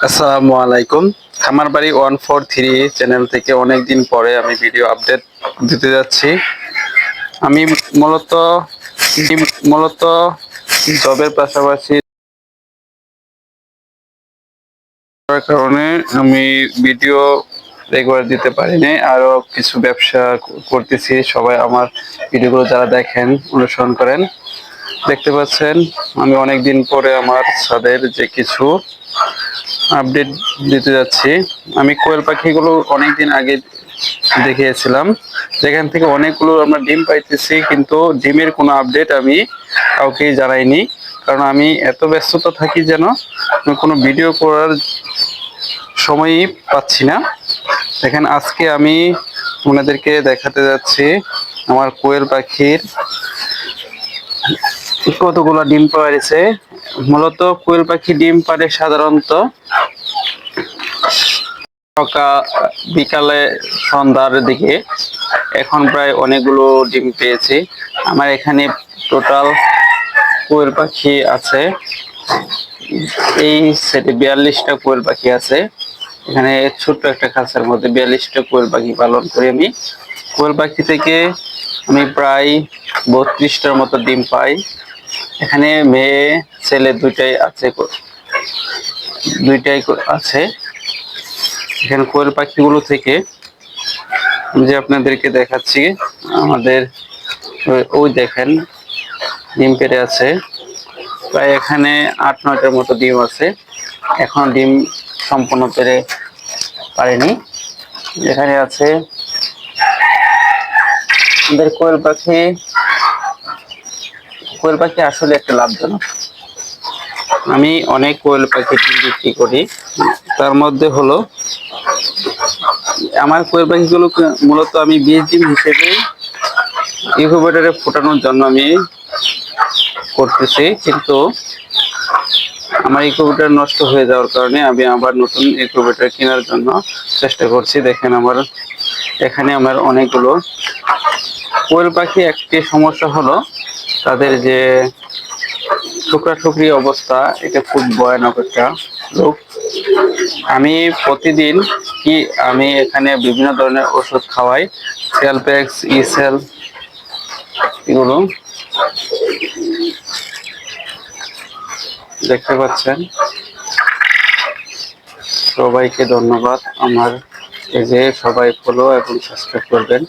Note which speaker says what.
Speaker 1: আসসালামু আলাইকুম। খামারবাড়ি 143 চ্যানেল থেকে অনেকদিন পরে আমি ভিডিও আপডেট দিতে যাচ্ছি। আমি মূলত মূলত জবের পাশাপাশি করার কারণে আমি ভিডিও রেগুলার দিতে পারিনি। আরো কিছু ব্যবসা করতেছি। সবাই আমার ভিডিওগুলো যারা দেখেন, অনুসরণ করেন, দেখতে পাচ্ছেন আমি অনেকদিন পরে আমার ছাদের যে কিছু আপডেট দিতে যাচ্ছি। আমি কোয়েল পাখিগুলো অনেকদিন আগে দেখিয়েছিলাম, যেখান থেকে অনেকগুলো আমরা ডিম পাইতেছি, কিন্তু ডিমের কোনো আপডেট আমি কাউকে জানাইনি, কারণ আমি এত ব্যস্ততা থাকি যেন আমি কোনো ভিডিও করার সময়ই পাচ্ছি না। দেখেন আজকে আমি আপনাদেরকে দেখাতে যাচ্ছি আমার কোয়েল পাখির কতগুলো ডিম পাড়েছে। মূলত কোয়েল পাখি ডিম পাড়ে সাধারণত সকাল বিকালে সন্ধ্যার দিকে। এখন প্রায় অনেকগুলো ডিম পেয়েছি। আমার এখানে টোটাল কোয়েল পাখি আছে, এই সেটে 42টা কোয়েল পাখি আছে। এখানে ছোট্ট একটা খাঁচার মধ্যে 42টা কোয়েল পাখি পালন করি আমি। কোয়েল পাখি থেকে আমি প্রায় 32টার মতো ডিম পাই। এখানে মেয়ে ছেলে দুইটাই আছে। এখানে কোয়েল পাখিগুলো থেকে যে আপনাদেরকে দেখাচ্ছি, আমাদের ওই দেখেন ডিম পেড়ে আছে প্রায় এখানে 8-9টার মতো ডিম আছে। এখন ডিম সম্পূর্ণ পেড়ে পারেনি। এখানে আছে আমাদের কোয়েল পাখি আসলে একটা লাভজনক। আমি অনেক কোয়েল পাখি বিক্রি করি, তার মধ্যে হলো আমার কোয়েল পাখিগুলো মূলত আমি বীজ ডিম হিসেবে ইনকিউবেটরে ফোটানোর জন্য আমি করতেছি, কিন্তু আমার ইনকিউবেটর নষ্ট হয়ে যাওয়ার কারণে আমি আবার নতুন ইনকিউবেটর কেনার জন্য চেষ্টা করছি। দেখেন এখানে আমার অনেকগুলো কোয়েল পাখি। একটি সমস্যা হলো তাদের যে ঠুকরি অবস্থা, এটা খুব ভয়ানক একটা রোগ। আমি প্রতিদিন আমি এখানে বিভিন্ন ধরনের ওষুধ খাওয়াই, সেলপ্যাক্স, ইসেল, এগুলো দেখতে পাচ্ছেন। সবাইকে ধন্যবাদ। আমার এই যে সবাই ফলো এবং সাবস্ক্রাইব করবেন।